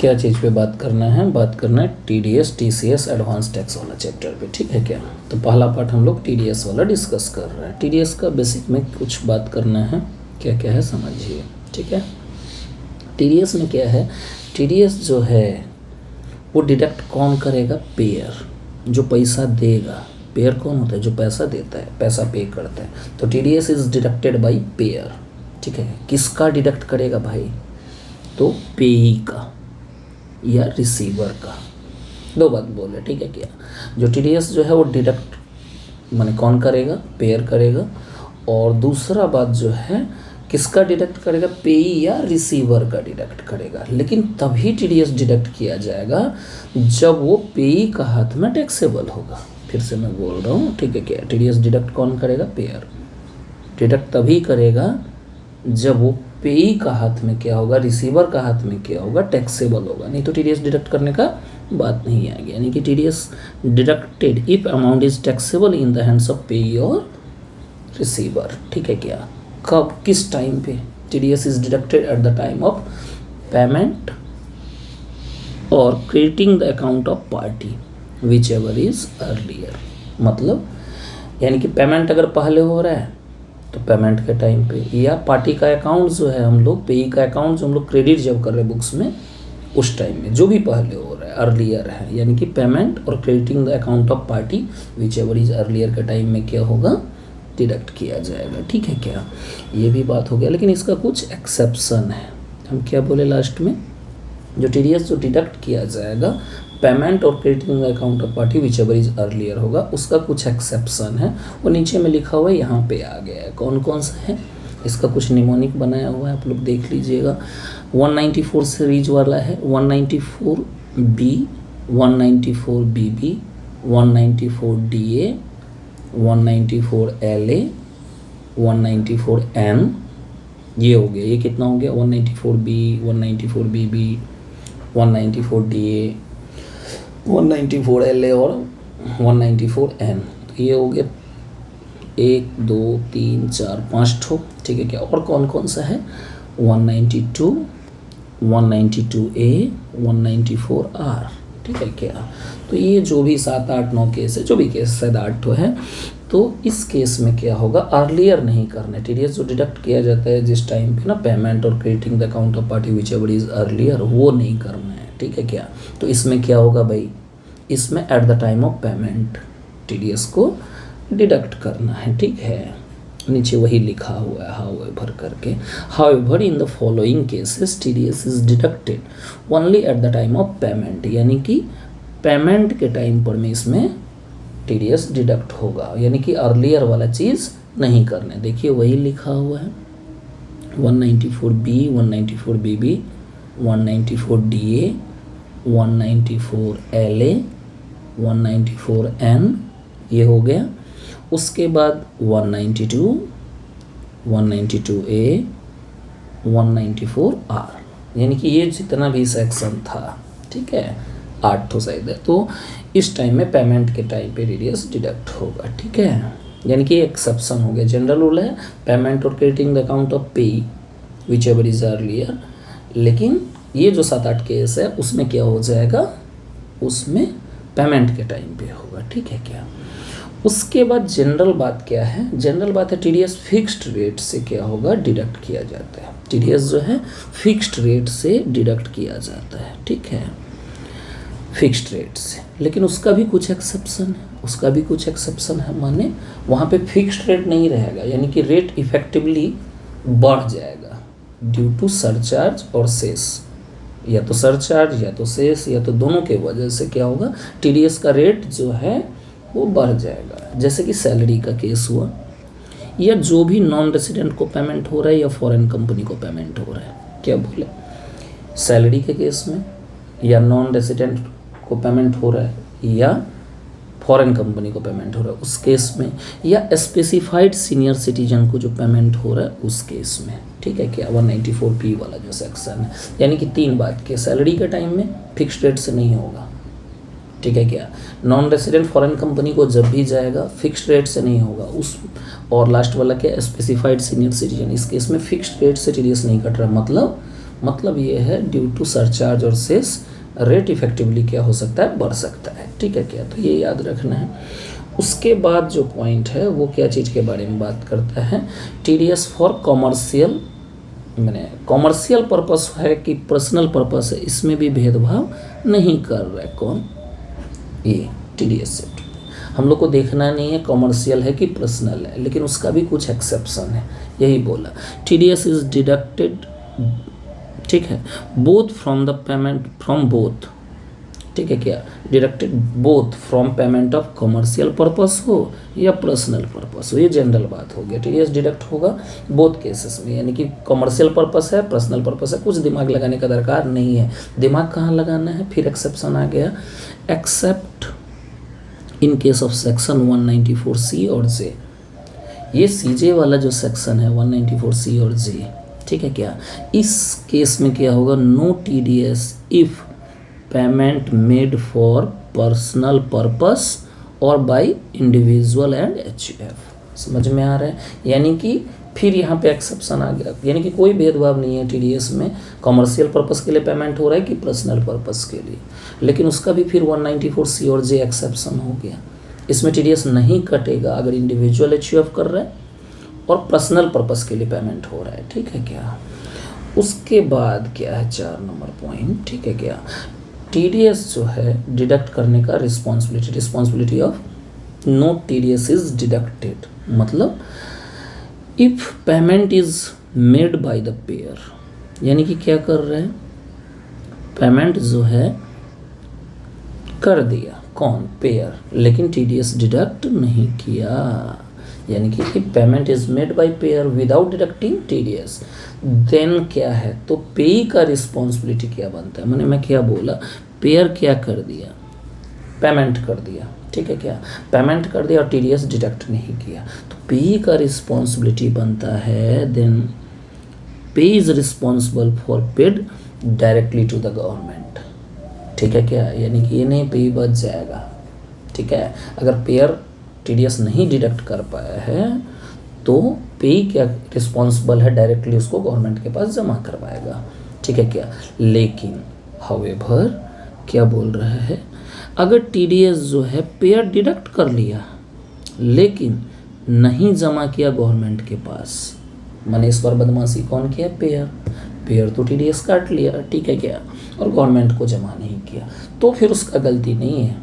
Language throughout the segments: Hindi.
क्या चीज़ पे बात करना है? बात करना है टीडीएस टीसीएस एडवांस टैक्स वाला चैप्टर पे, ठीक है क्या? तो पहला पार्ट हम लोग टीडीएस वाला डिस्कस कर रहे हैं। टीडीएस का बेसिक में कुछ बात करना है, क्या क्या है समझिए, ठीक है। टीडीएस में क्या है? टीडीएस जो है वो डिडक्ट कौन करेगा? पेयर, जो पैसा देगा। पेयर कौन होता है? जो पैसा देता है, पैसा पे करता है। तो TDS is deducted by payer, ठीक है। किसका डिडक्ट करेगा भाई? तो पेई का या रिसीवर का। दो बात बोले, ठीक है क्या? जो टीडीएस जो है वो डिडक्ट माने कौन करेगा? पेयर करेगा। और दूसरा बात जो है किसका डिडक्ट करेगा? पेई या रिसीवर का डिडक्ट करेगा। लेकिन तभी टीडीएस डिडक्ट किया जाएगा जब वो पेई का हाथ में टैक्सेबल होगा। फिर से मैं बोल रहा हूँ, ठीक है क्या? टीडीएस डिडक्ट कौन करेगा? पेयर। डिडक्ट तभी करेगा जब वो पेई का हाथ में क्या होगा? रिसीवर का हाथ में क्या होगा? टैक्सेबल होगा। नहीं तो टीडीएस डिडक्ट करने का बात नहीं आएगी। यानी कि TDS deducted if amount is taxable in the hands of पेई और रिसीवर, ठीक है क्या? कब, किस टाइम पे? TDS is deducted at the time of payment और creating the account of party whichever is earlier. मतलब यानी कि पेमेंट अगर पहले हो रहा है तो पेमेंट के टाइम पे, या पार्टी का अकाउंट जो है हम लोग, पेई का अकाउंट जो हम लोग क्रेडिट जब कर रहे हैं बुक्स में, उस टाइम में जो भी पहले हो रहा है अर्लियर है। यानी कि पेमेंट और crediting the account of party whichever is earlier के टाइम में क्या होगा? डिडक्ट किया जाएगा, ठीक है क्या? ये भी बात हो गया। लेकिन इसका कुछ एक्सेप्शन है। हम क्या बोले लास्ट में? जो टीडीएस जो डिडक्ट किया जाएगा पेमेंट और crediting the account of party whichever is earlier होगा, उसका कुछ एक्सेप्शन है। वो नीचे में लिखा हुआ है, यहाँ पे आ गया है। कौन कौन सा है? इसका कुछ निमोनिक बनाया हुआ है, आप लोग देख लीजिएगा। 194 सीरीज वाला है, 194B, 194BB, 194DA, 194LA, 194N। ये हो गया। ये कितना हो गया? 194B, 194BB, 194DA, 194LA और 194N। तो ये हो गया 1 2 3 4 5 ठो, ठीक है क्या? और कौन कौन सा है? 192, 192A, 194R, ठीक है क्या? तो ये जो भी 7 8 9 केस है, जो भी केस शायद 8 ठो है। तो इस केस में क्या होगा? अर्लियर नहीं करना है। टीडीएस जो डिडक्ट किया जाता है जिस टाइम पे ना, पेमेंट और creating the account of party whichever is earlier, वो नहीं करना है, ठीक है क्या? तो इसमें क्या होगा भाई? इसमें eight the time of payment TDS को डिडक्ट करना है, ठीक है। नीचे वही लिखा हुआ है हाउएवर करके। However in the following cases TDS is deducted only eight the time of payment. यानी कि पेमेंट के टाइम पर में इसमें टीडीएस डिडक्ट होगा। यानी कि अर्लियर वाला चीज़ नहीं करना है। देखिए वही लिखा हुआ है, 194B, 194BB, 194DA, 194LA, 194N, ये हो गया। उसके बाद 192, 192A, 194R। यानी कि ये जितना भी सेक्शन था, ठीक है, 8 ठो शायद है। तो इस टाइम में पेमेंट के टाइम पे टीडीएस डिडक्ट होगा, ठीक है। यानी कि एक्सेप्शन हो गया। जनरल रूल है पेमेंट और क्रेडिटिंग द अकाउंट ऑफ पेई विच एवर इज अर्लियर। लेकिन ये जो 7 8 केस है उसमें क्या हो जाएगा? उसमें पेमेंट के टाइम पे होगा, ठीक है क्या? उसके बाद जनरल बात क्या है? जनरल बात है टीडीएस फिक्स्ड रेट से क्या होगा? डिडक्ट किया जाता है। टीडीएस जो है फिक्स्ड रेट से डिडक्ट किया जाता है, ठीक है, फिक्स्ड रेट से। लेकिन उसका भी कुछ एक्सेप्शन है, उसका भी कुछ एक्सेप्शन है। माने वहाँ पे फिक्स्ड रेट नहीं रहेगा, यानी कि रेट इफेक्टिवली बढ़ जाएगा ड्यू टू सरचार्ज और सेस। या तो सरचार्ज या तो सेस या तो दोनों के वजह से क्या होगा? टीडीएस का रेट जो है वो बढ़ जाएगा। जैसे कि सैलरी का केस हुआ, या जो भी नॉन रेसिडेंट को पेमेंट हो रहा है या फॉरेन कंपनी को पेमेंट हो रहा है। क्या बोले? सैलरी के केस में या नॉन रेसिडेंट को पेमेंट हो रहा है या फॉरेन कंपनी को पेमेंट हो रहा है उस केस में, या स्पेसिफाइड सीनियर सिटीजन को जो पेमेंट हो रहा है उस केस में, ठीक है क्या? 194P वाला जो सेक्शन है। यानी कि 3 बात के सैलरी के टाइम में फिक्स्ड रेट से नहीं होगा, ठीक है क्या? नॉन रेसिडेंट फॉरेन कंपनी को जब भी जाएगा फिक्स्ड रेट से नहीं होगा उस। और लास्ट वाला क्या? स्पेसिफाइड सीनियर सिटीजन, इस केस में फिक्स्ड रेट से टीडीएस नहीं कट रहा। मतलब मतलब ये है ड्यू टू सरचार्ज और सेस रेट इफेक्टिवली क्या हो सकता है, बढ़ सकता है। ठीक है क्या, तो ये याद रखना है। उसके बाद जो पॉइंट है वो क्या चीज़ के बारे में बात करता है, टीडीएस फॉर कॉमर्शियल, मैंने कॉमर्शियल पर्पस है कि पर्सनल पर्पस है, इसमें भी भेदभाव नहीं कर रहा है। कौन, ये टीडीएस चैप्टर हम लोग को देखना नहीं है कॉमर्शियल है कि पर्सनल है, लेकिन उसका भी कुछ एक्सेप्शन है, यही बोला। टीडीएस इज डिडक्टेड, ठीक है, both from the payment from both, ठीक है क्या, deducted both from payment of commercial purpose हो या पर्सनल पर्पस हो, ये जनरल बात हो गया। टीडीएस डिडक्ट होगा बोथ केसेस में, यानी कि कॉमर्शियल पर्पस है, पर्सनल पर्पस है, कुछ दिमाग लगाने का दरकार नहीं है। दिमाग कहाँ लगाना है, फिर एक्सेप्शन आ गया, accept in case of section 194C और जे, ये सीजे वाला जो सेक्शन है 194C और जे, ठीक है क्या, इस केस में क्या होगा, no TDS if payment made for personal purpose और बाय इंडिविजुअल एंड एचयूएफ। समझ में आ रहा है, यानी कि फिर यहाँ पे एक्सेप्शन आ गया, यानी कि कोई भेदभाव नहीं है टीडीएस में, कॉमर्शियल पर्पस के लिए पेमेंट हो रहा है कि पर्सनल पर्पस के लिए, लेकिन उसका भी फिर 194C और जे एक्सेप्शन हो गया। इसमें टीडीएस नहीं कटेगा अगर इंडिविजुअल एचयूएफ कर रहा है और पर्सनल पर्पस के लिए पेमेंट हो रहा है। ठीक है क्या, उसके बाद क्या है 4 नंबर पॉइंट, ठीक है क्या, टीडीएस जो है डिडक्ट करने का responsibility of no TDS is deducted, मतलब if payment is made by the payer, यानी कि क्या कर रहे हैं, पेमेंट जो है कर दिया कौन, पेयर, लेकिन टीडीएस डिडक्ट नहीं किया, यानी कि if payment is made by payer without deducting TDS, then क्या है, तो पेई का रिस्पॉन्सिबिलिटी क्या बनता है, मैंने क्या बोला, पेयर क्या कर दिया, पेमेंट कर दिया, ठीक है क्या, पेमेंट कर दिया और टीडीएस डिडक्ट नहीं किया, तो पेई का रिस्पॉन्सिबिलिटी बनता है, then pay is responsible for paid directly to the government. ठीक है क्या, यानी कि ये नहीं पे बच जाएगा। ठीक है, अगर पेयर टीडीएस नहीं डिडक्ट कर पाया है तो पे क्या रिस्पॉन्सिबल है, डायरेक्टली उसको गवर्नमेंट के पास जमा करवाएगा। ठीक है क्या, लेकिन हाउएवर क्या बोल रहा है, अगर टीडीएस जो है पेयर डिडक्ट कर लिया लेकिन नहीं जमा किया गवर्नमेंट के पास, मैंने इस बार बदमाशी कौन किया, पेयर तो टीडीएस काट लिया, ठीक है क्या, और गवर्नमेंट को जमा नहीं किया, तो फिर उसका गलती नहीं है,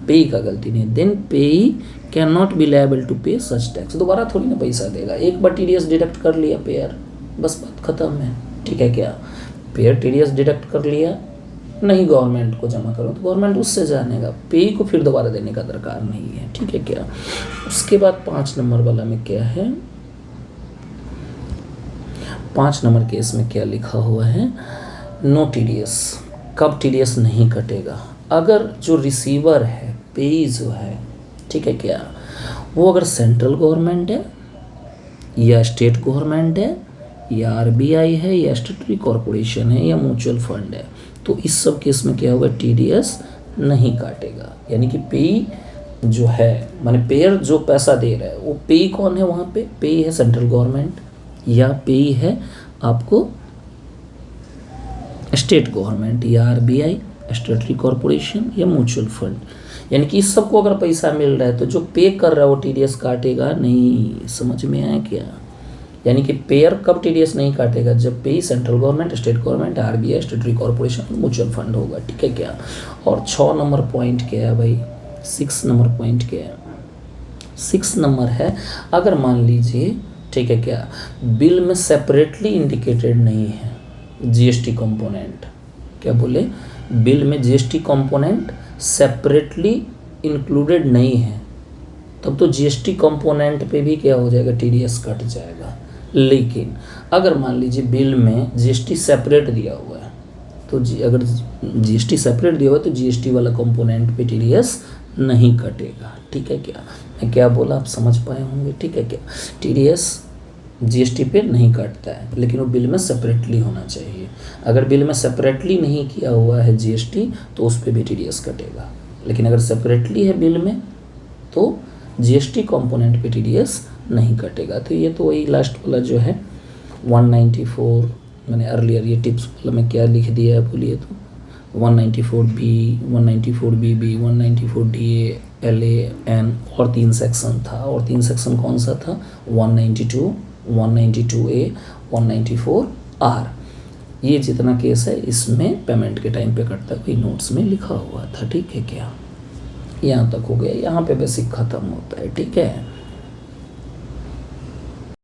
पेई का गलती नहीं, then payee can not be liable to pay such tax, दोबारा थोड़ी ना पैसा देगा, एक बार टीडीएस डिडक्ट कर लिया पेयर, बस बात खत्म है। ठीक है क्या, पेयर टीडीएस डिडक्ट कर लिया, नहीं गवर्नमेंट को जमा करो तो गवर्नमेंट उससे जानेगा, पेई को फिर दोबारा देने का दरकार नहीं है। ठीक है क्या, उसके बाद 5 नंबर वाला में क्या है, 5 नंबर केस में क्या लिखा हुआ है, नो टीडीएस, कब टीडीएस नहीं कटेगा, अगर जो रिसीवर है, पेई जो है, ठीक है क्या, वो अगर सेंट्रल गवर्नमेंट है या स्टेट गवर्नमेंट है या आरबीआई है या स्टेटरी कॉरपोरेशन है या म्यूचुअल फंड है, तो इस सब केस में क्या होगा, टीडीएस नहीं काटेगा। यानी कि पेई जो है, माने पेयर जो पैसा दे रहा है, वो पेई कौन है, वहाँ पे पेई है सेंट्रल गवर्नमेंट या पेई है आपको स्टेट गवर्नमेंट या आरबीआई, स्टेटरी कॉरपोरेशन या म्यूचुअल फंड, यानी कि इस सबको अगर पैसा मिल रहा है तो जो पे कर रहा है वो टीडीएस काटेगा नहीं। समझ में आया क्या, यानी कि पेयर कब टीडीएस नहीं काटेगा, जब पे central government, state government, RBI, स्टेटरी corporation, mutual fund होगा। ठीक है क्या, और 6 नंबर पॉइंट क्या है भाई, 6 नंबर पॉइंट क्या है, 6 नंबर है, अगर मान लीजिए, ठीक है क्या, बिल में सेपरेटली इंडिकेटेड नहीं है जीएसटी कंपोनेंट, क्या बोले, बिल में जीएसटी कंपोनेंट सेपरेटली इंक्लूडेड नहीं है, तब तो जीएसटी कंपोनेंट पे भी क्या हो जाएगा, टीडीएस कट जाएगा। लेकिन अगर मान लीजिए बिल में जीएसटी सेपरेट दिया हुआ है, तो अगर जीएसटी सेपरेट दिया हुआ है तो जीएसटी वाला कंपोनेंट पे टीडीएस नहीं कटेगा। ठीक है क्या, मैं क्या बोला आप समझ पाए होंगे। ठीक है क्या, टीडीएस जीएसटी पे नहीं काटता है, लेकिन वो बिल में सेपरेटली होना चाहिए। अगर बिल में सेपरेटली नहीं किया हुआ है जीएसटी तो उस पर भी टीडीएस कटेगा, लेकिन अगर सेपरेटली है बिल में तो जीएसटी कंपोनेंट पे टीडीएस नहीं कटेगा। तो ये तो वही लास्ट वाला जो है 194 मैंने अर्लियर ये टिप्स वाला में क्या लिख दिया है बोलिए तो 194B 194BB 194DA LAN और 3 सेक्शन था, और 3 सेक्शन कौन सा था 192 192A 194R। ये जितना केस है इसमें पेमेंट के टाइम पे कटता है, कोई नोट्स में लिखा हुआ था। ठीक है क्या, यहाँ तक हो गया, यहाँ पे बेसिक ख़त्म होता है। ठीक है।